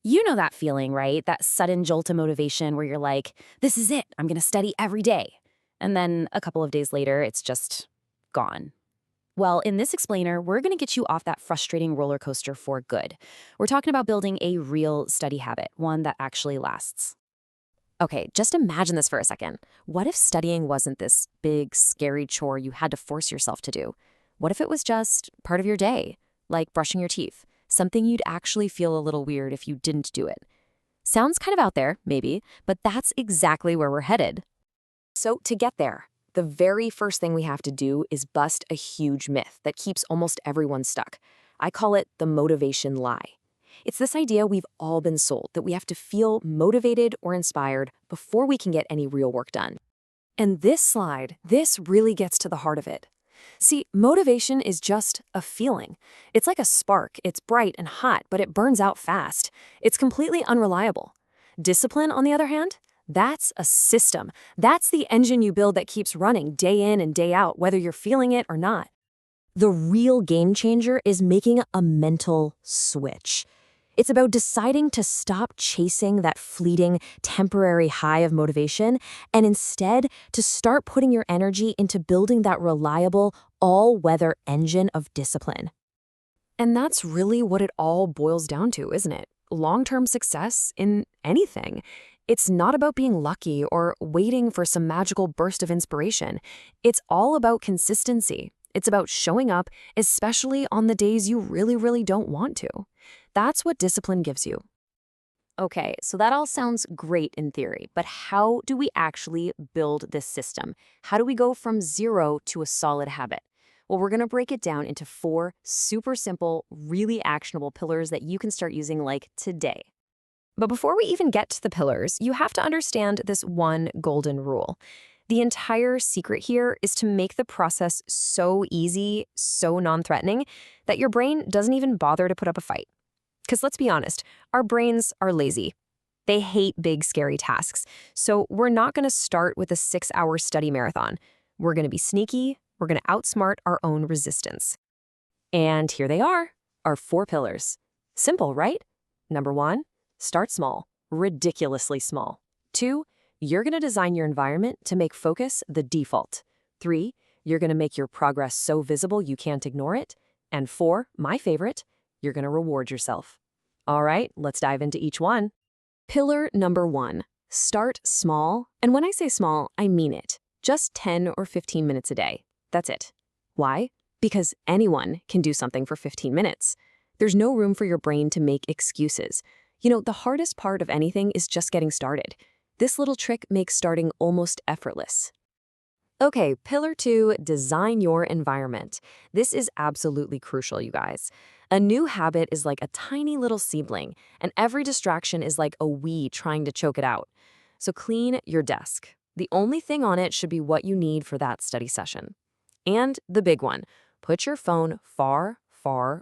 You know that feeling, right? That sudden jolt of motivation where you're like, this is it, I'm gonna study every day. And then a couple of days later, it's just gone. Well, in this explainer, we're gonna get you off that frustrating roller coaster for good. We're talking about building a real study habit, one that actually lasts. Okay, just imagine this for a second. What if studying wasn't this big, scary chore you had to force yourself to do? What if it was just part of your day, like brushing your teeth, something you'd actually feel a little weird if you didn't do it? Sounds kind of out there, maybe, but that's exactly where we're headed. So, to get there, the very first thing we have to do is bust a huge myth that keeps almost everyone stuck. I call it the motivation lie. It's this idea we've all been sold that we have to feel motivated or inspired before we can get any real work done. And this really gets to the heart of it. See, motivation is just a feeling. It's like a spark. It's bright and hot, but it burns out fast. It's completely unreliable. Discipline, on the other hand, that's a system. That's the engine you build that keeps running day in and day out, whether you're feeling it or not. The real game changer is making a mental switch. It's about deciding to stop chasing that fleeting, temporary high of motivation and instead to start putting your energy into building that reliable, all-weather engine of discipline. And that's really what it all boils down to, isn't it? Long-term success in anything. It's not about being lucky or waiting for some magical burst of inspiration. It's all about consistency. It's about showing up, especially on the days you really don't want to. That's what discipline gives you. Okay, so that all sounds great in theory, but how do we actually build this system? How do we go from zero to a solid habit? Well, we're gonna break it down into 4 super simple, really actionable pillars that you can start using like today. But before we even get to the pillars, you have to understand this one golden rule. The entire secret here is to make the process so easy, so non-threatening, that your brain doesn't even bother to put up a fight. Because let's be honest, our brains are lazy. They hate big, scary tasks. So we're not going to start with a 6-hour study marathon. We're going to be sneaky. We're going to outsmart our own resistance. And here they are, our 4 pillars. Simple, right? Number 1, start small, ridiculously small. 2, you're going to design your environment to make focus the default. 3, you're going to make your progress so visible you can't ignore it. And 4, my favorite, you're going to reward yourself. All right, let's dive into each one. Pillar number 1, start small. And when I say small, I mean it. Just 10 or 15 minutes a day. That's it. Why? Because anyone can do something for 15 minutes. There's no room for your brain to make excuses. You know, the hardest part of anything is just getting started. This little trick makes starting almost effortless. Okay, pillar 2, design your environment. This is absolutely crucial, you guys. A new habit is like a tiny little seedling, and every distraction is like a weed trying to choke it out. So clean your desk. The only thing on it should be what you need for that study session. And the big one, put your phone far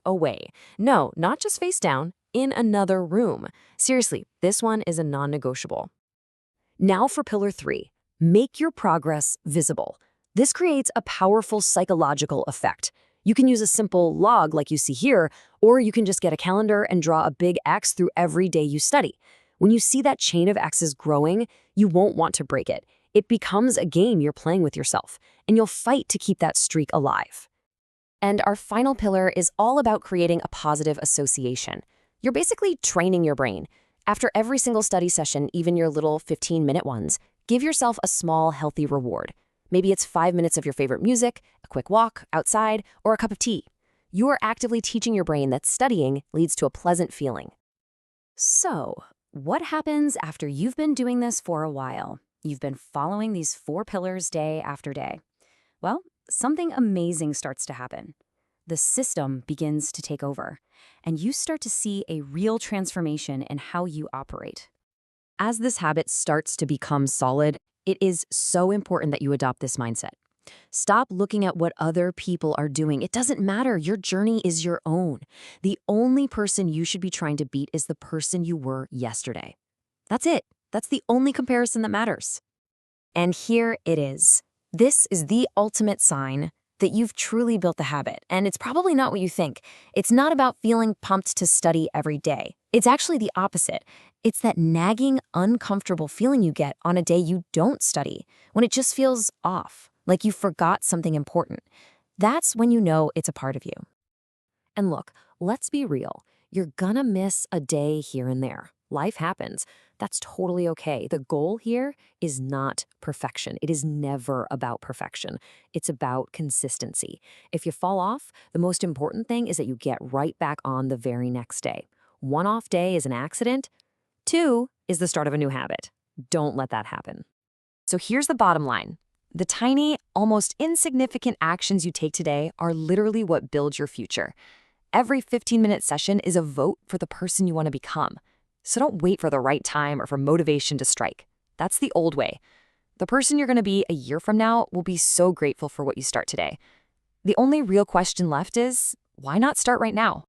away. No, not just face down, in another room. Seriously, this one is a non-negotiable. Now for pillar 3, make your progress visible. This creates a powerful psychological effect. You can use a simple log like you see here, or you can just get a calendar and draw a big X through every day you study. When you see that chain of X's growing, you won't want to break it. It becomes a game you're playing with yourself, and you'll fight to keep that streak alive. And our final pillar is all about creating a positive association. You're basically training your brain. After every single study session, even your little 15-minute ones, give yourself a small, healthy reward. Maybe it's 5 minutes of your favorite music, a quick walk outside, or a cup of tea. You are actively teaching your brain that studying leads to a pleasant feeling. So, what happens after you've been doing this for a while? You've been following these 4 pillars day after day. Well, something amazing starts to happen. The system begins to take over, and you start to see a real transformation in how you operate. As this habit starts to become solid, it is so important that you adopt this mindset. Stop looking at what other people are doing. It doesn't matter. Your journey is your own. The only person you should be trying to beat is the person you were yesterday. That's it. That's the only comparison that matters. And here it is. This is the ultimate sign that you've truly built the habit, and it's probably not what you think. It's not about feeling pumped to study every day. It's actually the opposite. It's that nagging, uncomfortable feeling you get on a day you don't study, when it just feels off, like you forgot something important. That's when you know it's a part of you. And look, let's be real. You're gonna miss a day here and there. Life happens. That's totally okay. The goal here is not perfection. It is never about perfection. It's about consistency. If you fall off, the most important thing is that you get right back on the very next day. One off day is an accident. Two is the start of a new habit. Don't let that happen. So here's the bottom line. The tiny, almost insignificant actions you take today are literally what build your future. Every 15-minute session is a vote for the person you want to become. So don't wait for the right time or for motivation to strike. That's the old way. The person you're going to be a year from now will be so grateful for what you start today. The only real question left is, why not start right now?